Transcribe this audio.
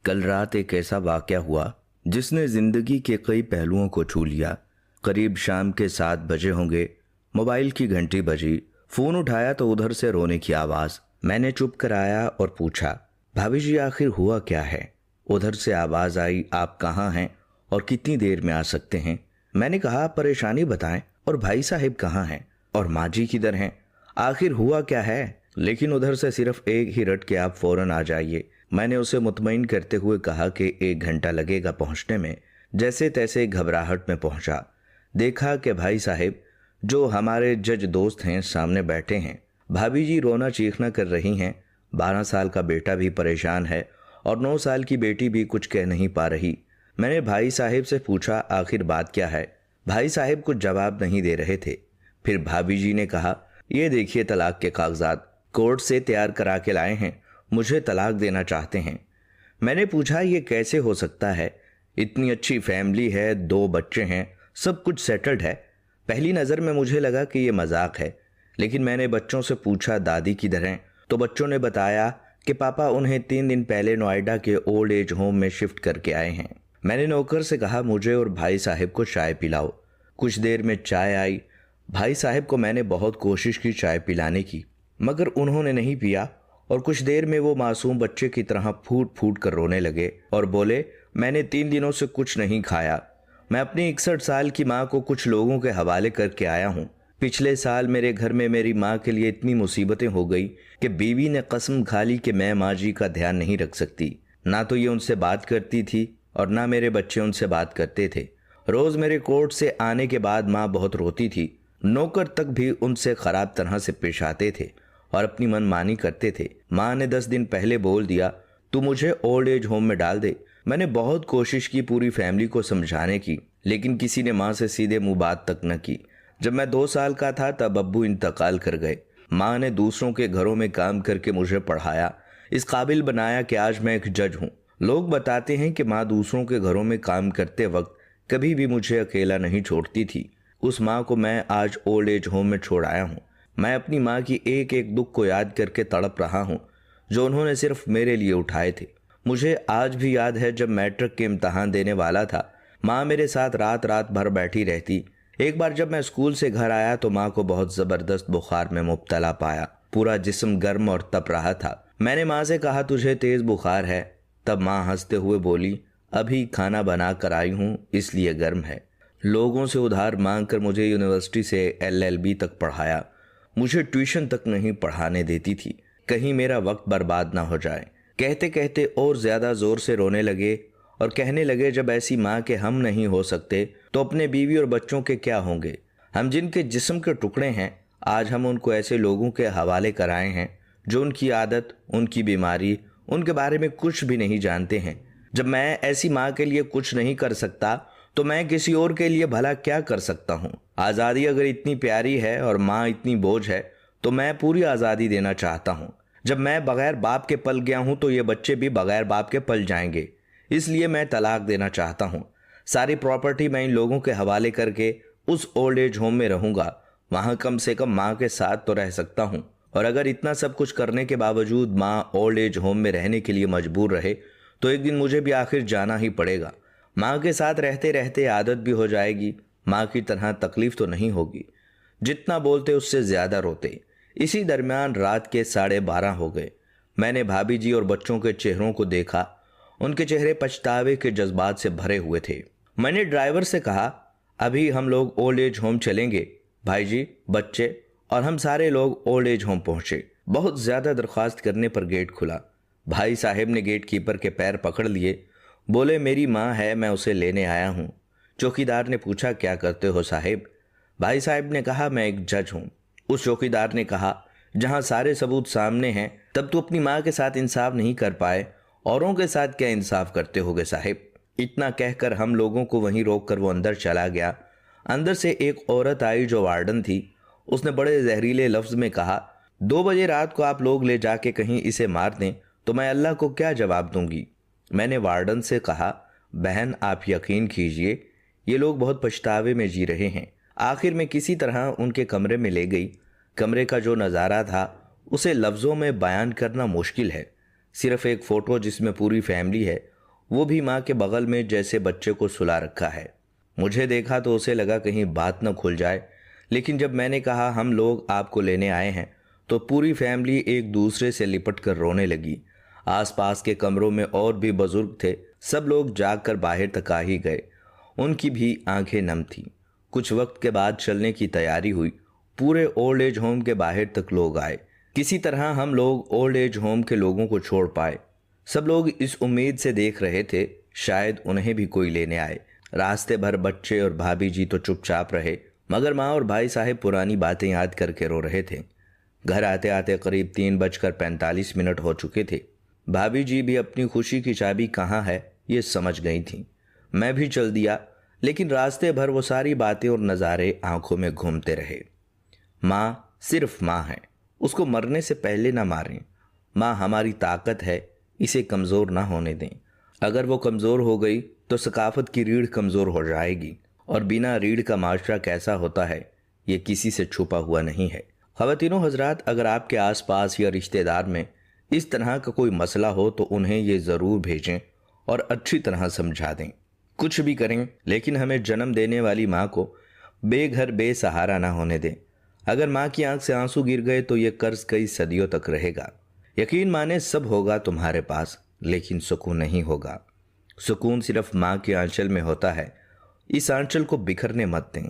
कल रात एक ऐसा वाक़या हुआ जिसने जिंदगी के कई पहलुओं को छू लिया। करीब शाम के 7 बजे होंगे। मोबाइल की घंटी बजी। फोन उठाया तो उधर से रोने की आवाज। मैंने चुप कराया और पूछा, भाभी जी आखिर हुआ क्या है? उधर से आवाज आई, आप कहाँ हैं और कितनी देर में आ सकते हैं? मैंने कहा, परेशानी बताएं और भाई साहिब कहाँ हैं और माँ जी किधर हैं? आखिर हुआ क्या है? लेकिन उधर से सिर्फ एक ही रट के आप फौरन आ जाइए। मैंने उसे मुतमईन करते हुए कहा कि 1 घंटा लगेगा पहुंचने में। जैसे तैसे घबराहट में पहुंचा। देखा कि भाई साहब जो हमारे जज दोस्त हैं सामने बैठे हैं। भाभी जी रोना चीखना कर रही हैं। 12 साल का बेटा भी परेशान है और 9 साल की बेटी भी कुछ कह नहीं पा रही। मैंने भाई साहब से पूछा, आखिर बात क्या है? भाई साहब कुछ जवाब नहीं दे रहे थे। फिर भाभी जी ने कहा, ये देखिए तलाक के कागजात कोर्ट से तैयार करा के लाए हैं, मुझे तलाक देना चाहते हैं। मैंने पूछा, ये कैसे हो सकता है? इतनी अच्छी फैमिली है, 2 बच्चे हैं, सब कुछ सेटल्ड है। पहली नज़र में मुझे लगा कि ये मजाक है, लेकिन मैंने बच्चों से पूछा दादी किधर हैं, तो बच्चों ने बताया कि पापा उन्हें 3 दिन पहले नोएडा के ओल्ड एज होम में शिफ्ट करके आए हैं। मैंने नौकर से कहा, मुझे और भाई साहब को चाय पिलाओ। कुछ देर में चाय आई। भाई साहब को मैंने बहुत कोशिश की चाय पिलाने की, मगर उन्होंने नहीं पिया और कुछ देर में वो मासूम बच्चे की तरह फूट फूट कर रोने लगे और बोले, मैंने 3 दिनों से कुछ नहीं खाया। मैं अपनी 61 साल की माँ को कुछ लोगों के हवाले करके आया हूँ। पिछले साल मेरे घर में मेरी माँ के लिए इतनी मुसीबतें हो गई कि बीवी ने कसम खा ली कि मैं माँ जी का ध्यान नहीं रख सकती। ना तो ये उनसे बात करती थी और ना मेरे बच्चे उनसे बात करते थे। रोज मेरे कोर्ट से आने के बाद माँ बहुत रोती थी। नौकर तक भी उनसे खराब तरह से पेश आते थे और अपनी मनमानी करते थे। माँ ने 10 दिन पहले बोल दिया, तू मुझे ओल्ड एज होम में डाल दे। मैंने बहुत कोशिश की पूरी फैमिली को समझाने की, लेकिन किसी ने माँ से सीधे मुंह बात तक न की। जब मैं 2 साल का था तब अब्बू इंतकाल कर गए। माँ ने दूसरों के घरों में काम करके मुझे पढ़ाया, इस काबिल बनाया कि आज मैं एक जज हूँ। लोग बताते हैं कि माँ दूसरों के घरों में काम करते वक्त कभी भी मुझे अकेला नहीं छोड़ती थी। उस माँ को मैं आज ओल्ड एज होम में छोड़ आया हूँ। मैं अपनी माँ की एक एक दुख को याद करके तड़प रहा हूँ, जो उन्होंने सिर्फ मेरे लिए उठाए थे। मुझे आज भी याद है जब मैट्रिक के इम्तहान देने वाला था, माँ मेरे साथ रात रात भर बैठी रहती। एक बार जब मैं स्कूल से घर आया तो माँ को बहुत ज़बरदस्त बुखार में मुब्तला पाया। पूरा जिस्म गर्म और तप रहा था। मैंने माँ से कहा, तुझे तेज़ बुखार है? तब माँ हंसते हुए बोली, अभी खाना बना कर आई हूँ इसलिए गर्म है। लोगों से उधार मांग कर मुझे यूनिवर्सिटी से LLB तक पढ़ाया। मुझे ट्यूशन तक नहीं पढ़ाने देती थी, कहीं मेरा वक्त बर्बाद ना हो जाए। कहते कहते और ज्यादा जोर से रोने लगे और कहने लगे, जब ऐसी माँ के हम नहीं हो सकते तो अपने बीवी और बच्चों के क्या होंगे? हम जिनके जिस्म के टुकड़े हैं, आज हम उनको ऐसे लोगों के हवाले कराए हैं जो उनकी आदत, उनकी बीमारी, उनके बारे में कुछ भी नहीं जानते हैं। जब मैं ऐसी माँ के लिए कुछ नहीं कर सकता तो मैं किसी और के लिए भला क्या कर सकता हूँ? आज़ादी अगर इतनी प्यारी है और माँ इतनी बोझ है तो मैं पूरी आज़ादी देना चाहता हूँ। जब मैं बगैर बाप के पल गया हूँ तो ये बच्चे भी बगैर बाप के पल जाएंगे। इसलिए मैं तलाक देना चाहता हूँ। सारी प्रॉपर्टी मैं इन लोगों के हवाले करके उस ओल्ड एज होम में रहूँगा। वहाँ कम से कम माँ के साथ तो रह सकता हूँ। और अगर इतना सब कुछ करने के बावजूद माँ ओल्ड एज होम में रहने के लिए मजबूर रहे तो एक दिन मुझे भी आखिर जाना ही पड़ेगा। माँ के साथ रहते रहते आदत भी हो जाएगी। माँ की तरह तकलीफ तो नहीं होगी। जितना बोलते उससे ज्यादा रोते। इसी दरमियान रात के 12:30 हो गए। मैंने भाभी जी और बच्चों के चेहरों को देखा। उनके चेहरे पछतावे के जज्बात से भरे हुए थे। मैंने ड्राइवर से कहा, अभी हम लोग ओल्ड एज होम चलेंगे। भाई जी, बच्चे और हम सारे लोग ओल्ड एज होम पहुंचे। बहुत ज्यादा दरख्वास्त करने पर गेट खुला। भाई साहब ने गेट कीपर के पैर पकड़ लिए। बोले, मेरी माँ है, मैं उसे लेने आया हूँ। चौकीदार ने पूछा, क्या करते हो साहिब? भाई साहब ने कहा, मैं एक जज हूँ। उस चौकीदार ने कहा, जहाँ सारे सबूत सामने हैं तब तो अपनी माँ के साथ इंसाफ नहीं कर पाए, औरों के साथ क्या इंसाफ करते होगे साहिब? इतना कहकर हम लोगों को वहीं रोक कर वो अंदर चला गया। अंदर से एक औरत आई जो वार्डन थी। उसने बड़े जहरीले लफ्ज में कहा, 2 बजे रात को आप लोग ले जाके कहीं इसे मार दें तो मैं अल्लाह को क्या जवाब दूंगी? मैंने वार्डन से कहा, बहन आप यकीन कीजिए, ये लोग बहुत पछतावे में जी रहे हैं। आखिर में किसी तरह उनके कमरे में ले गई। कमरे का जो नज़ारा था उसे लफ्ज़ों में बयान करना मुश्किल है। सिर्फ एक फोटो जिसमें पूरी फैमिली है, वो भी माँ के बगल में जैसे बच्चे को सुला रखा है। मुझे देखा तो उसे लगा कहीं बात न खुल जाए, लेकिन जब मैंने कहा हम लोग आपको लेने आए हैं तो पूरी फैमिली एक दूसरे से लिपट कर रोने लगी। आसपास के कमरों में और भी बुजुर्ग थे, सब लोग जागकर बाहर तक आ ही गए। उनकी भी आंखें नम थीं। कुछ वक्त के बाद चलने की तैयारी हुई। पूरे ओल्ड एज होम के बाहर तक लोग आए। किसी तरह हम लोग ओल्ड एज होम के लोगों को छोड़ पाए। सब लोग इस उम्मीद से देख रहे थे शायद उन्हें भी कोई लेने आए। रास्ते भर बच्चे और भाभी जी तो चुपचाप रहे, मगर माँ और भाई साहब पुरानी बातें याद करके रो रहे थे। घर आते आते करीब 3:45 हो चुके थे। भाभी जी भी अपनी खुशी की चाबी कहाँ है ये समझ गई थी। मैं भी चल दिया, लेकिन रास्ते भर वो सारी बातें और नज़ारे आंखों में घूमते रहे। माँ सिर्फ माँ है, उसको मरने से पहले ना मारें। माँ हमारी ताकत है, इसे कमज़ोर ना होने दें। अगर वो कमज़ोर हो गई तो सकाफत की रीढ़ कमज़ोर हो जाएगी, और बिना रीढ़ का माशरा कैसा होता है ये किसी से छुपा हुआ नहीं है। ख़वातीनो हजरात, अगर आपके आसपास या रिश्तेदार में इस तरह का कोई मसला हो तो उन्हें ये ज़रूर भेजें और अच्छी तरह समझा दें। कुछ भी करें, लेकिन हमें जन्म देने वाली माँ को बेघर बेसहारा ना होने दें। अगर माँ की आंख से आंसू गिर गए तो ये कर्ज कई सदियों तक रहेगा। यकीन माने सब होगा तुम्हारे पास, लेकिन सुकून नहीं होगा। सुकून सिर्फ माँ के आंचल में होता है। इस आंचल को बिखरने मत दें।